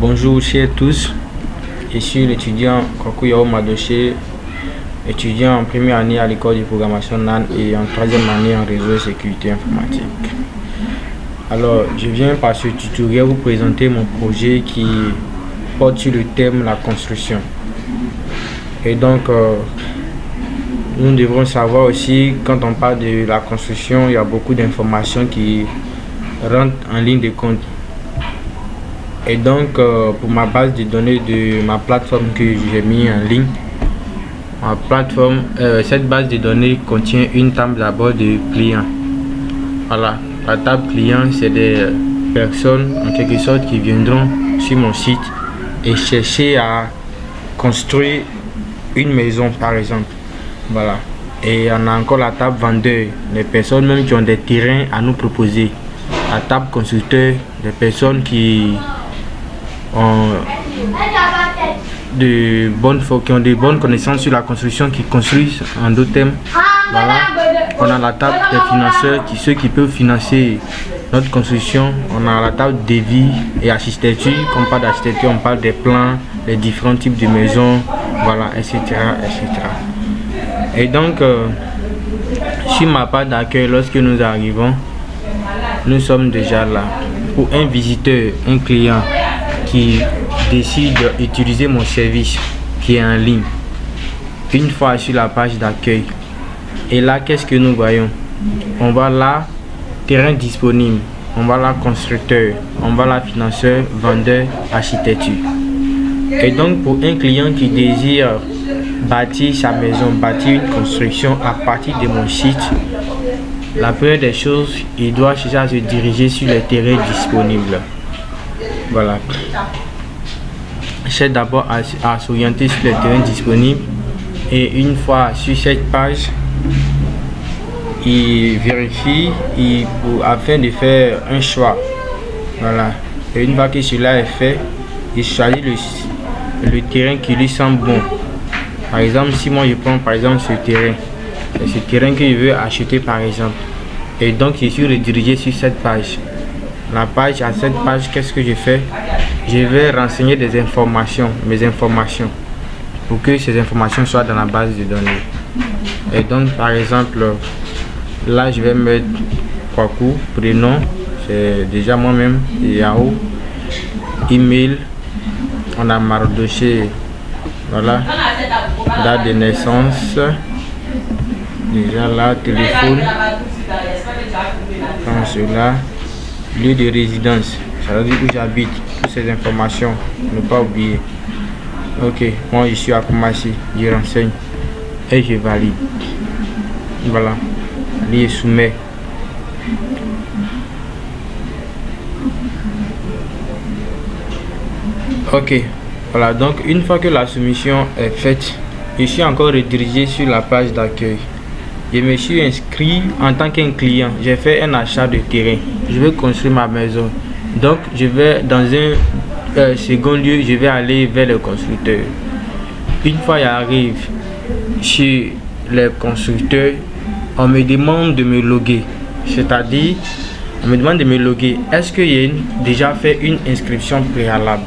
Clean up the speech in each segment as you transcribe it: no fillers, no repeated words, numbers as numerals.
Bonjour chers tous, je suis l'étudiant Kwaku Yao Madoché, étudiant en première année à l'école de programmation NAN et en troisième année en réseau et sécurité informatique. Alors, je viens par ce tutoriel vous présenter mon projet qui porte sur le thème la construction. Et donc, nous devrons savoir aussi, quand on parle de la construction, il y a beaucoup d'informations qui rentrent en ligne de compte. Et donc, pour ma base de données de ma plateforme que j'ai mis en ligne, ma plateforme, cette base de données contient une table d'abord de clients. Voilà, la table client, c'est des personnes en quelque sorte qui viendront sur mon site et chercher à construire une maison par exemple. Voilà, et on a encore la table vendeur, les personnes même qui ont des terrains à nous proposer. La table constructeur, des personnes qui ont de bonnes connaissances sur la construction, qui construisent en d'autres thèmes. Voilà. On a la table des financeurs, ceux qui peuvent financer notre construction. On a la table devis et architecture. Quand on parle d'architecture, on parle des plans, les différents types de maisons, voilà, etc. etc. Et donc, sur ma page d'accueil, lorsque nous arrivons, nous sommes déjà là. Pour un visiteur, un client qui décide d'utiliser mon service qui est en ligne, une fois sur la page d'accueil, et là qu'est-ce que nous voyons? On voit là terrain disponible, on voit là constructeur, on voit là financeur, vendeur, architecture. Et donc pour un client qui désire bâtir sa maison, bâtir une construction à partir de mon site, la première des choses, il doit chercher à se diriger sur les terrains disponibles. Voilà. Cherche d'abord à s'orienter sur les terrains disponibles, et une fois sur cette page, il vérifie afin de faire un choix. Voilà. Et une fois que cela est fait, il choisit le terrain qui lui semble bon. Par exemple, si moi je prends par exemple ce terrain, c'est ce terrain que je veux acheter par exemple. Et donc je suis redirigé sur cette page. La page, à cette page, qu'est-ce que je fais? Je vais renseigner des informations, mes informations, pour que ces informations soient dans la base de données. Et donc par exemple, là je vais mettre Kwaku, prénom, c'est déjà moi-même, Yahoo, email, on a Madoché, voilà, date de naissance, déjà là, téléphone, comme cela, lieu de résidence, ça veut dire où j'habite, toutes ces informations, ne pas oublier. Ok, moi je suis à Kumasi, je renseigne et je valide. Voilà, je soumets. Ok, voilà, donc une fois que la soumission est faite, je suis encore redirigé sur la page d'accueil. Je me suis inscrit en tant qu'un client. J'ai fait un achat de terrain. Je veux construire ma maison. Donc, je vais dans un second lieu, je vais aller vers le constructeur. Une fois que j'arrive chez les constructeurs, on me demande de me loguer. C'est-à-dire, on me demande de me loguer. Est-ce que j'ai déjà fait une inscription préalable?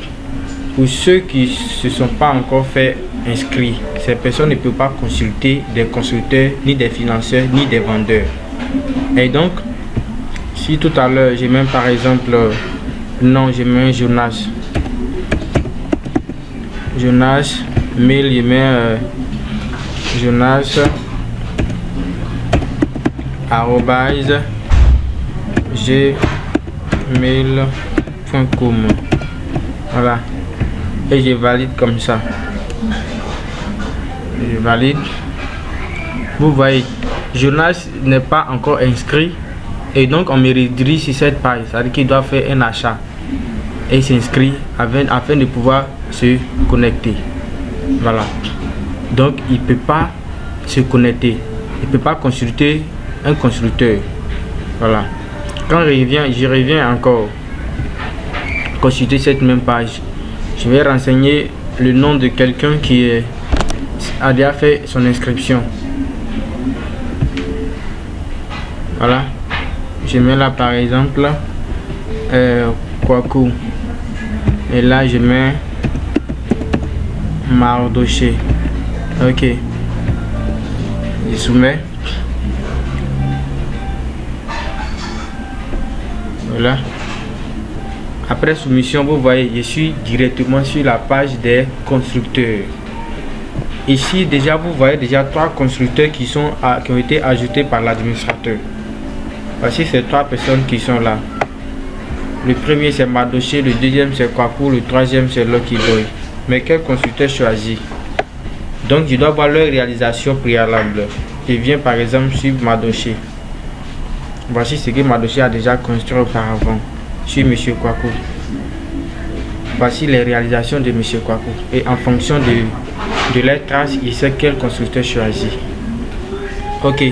Pour ceux qui ne se sont pas encore fait inscrits, ces personnes ne peuvent pas consulter des constructeurs, ni des financeurs, ni des vendeurs. Et donc, si tout à l'heure, j'ai même par exemple, non, j'ai mis un Jonas, mail, j'ai mis Jonas, arobase, gmail.com. Voilà. Et je valide comme ça. Je valide. Vous voyez, Jonas n'est pas encore inscrit et donc on me redirige sur cette page. C'est-à-dire qu'il doit faire un achat et s'inscrit afin de pouvoir se connecter. Voilà. Donc il ne peut pas se connecter. Il ne peut pas consulter un constructeur. Voilà. Quand je reviens encore consulter cette même page. Je vais renseigner le nom de quelqu'un qui a déjà fait son inscription. Voilà. Je mets là par exemple Kwaku Et là, je mets Mardoché. Ok. Je soumets. Voilà. Après soumission, vous voyez, je suis directement sur la page des constructeurs. Ici, déjà, vous voyez déjà 3 constructeurs qui ont été ajoutés par l'administrateur. Voici ces 3 personnes qui sont là. Le premier c'est Mardoché, le deuxième c'est Kwaku, le troisième c'est Lucky Boy. Mais quel constructeur choisir? Donc je dois voir leur réalisation préalable. Je viens par exemple sur Mardoché. Voici ce que Mardoché a déjà construit auparavant sur M. Kwaku. Voici les réalisations de M. Kwaku. Et en fonction de leurs traces, il sait quel constructeur choisir. Ok.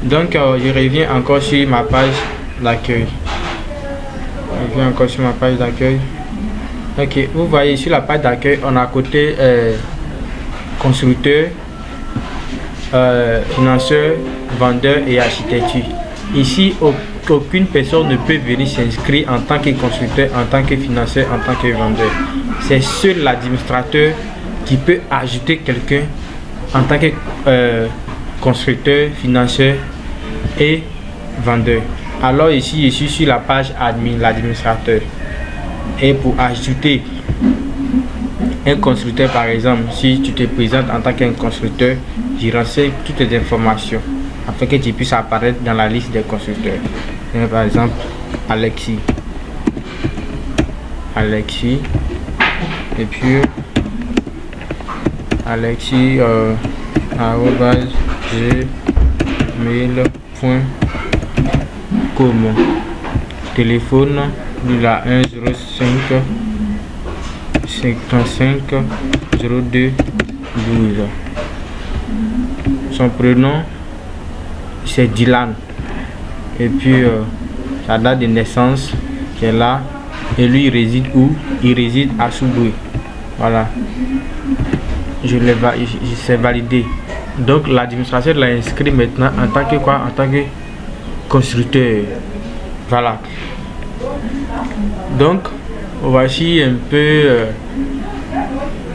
Donc je reviens encore sur ma page d'accueil. Je reviens encore sur ma page d'accueil. Ok, vous voyez sur la page d'accueil, on a côté constructeur, financeur, vendeur et architecture. Ici, aucune personne ne peut venir s'inscrire en tant que constructeur, en tant que financeur, en tant que vendeur. C'est seul l'administrateur qui peut ajouter quelqu'un en tant que constructeur, financeur et vendeur. Alors ici, je suis sur la page admin, l'administrateur. Et pour ajouter un constructeur, par exemple, si tu te présentes en tant qu'un constructeur, j'y renseigne toutes les informations afin que tu puisses apparaître dans la liste des constructeurs. Et par exemple, Alexis. Et puis Alexis @gmail.com. Téléphone la 105 55 02 12. Son prénom c'est Dylan. Et puis sa date de naissance qui est là. Et lui il réside où? Il réside à Souboué. Voilà. Je sais validé. Donc l'administration l'a inscrit maintenant en tant que quoi? En tant que constructeur. Voilà. Donc voici un peu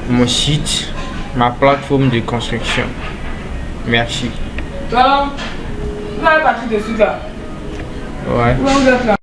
mon site, ma plateforme de construction. Merci. Alors, vous avez parti dessus là. Ouais. Où vous êtes là?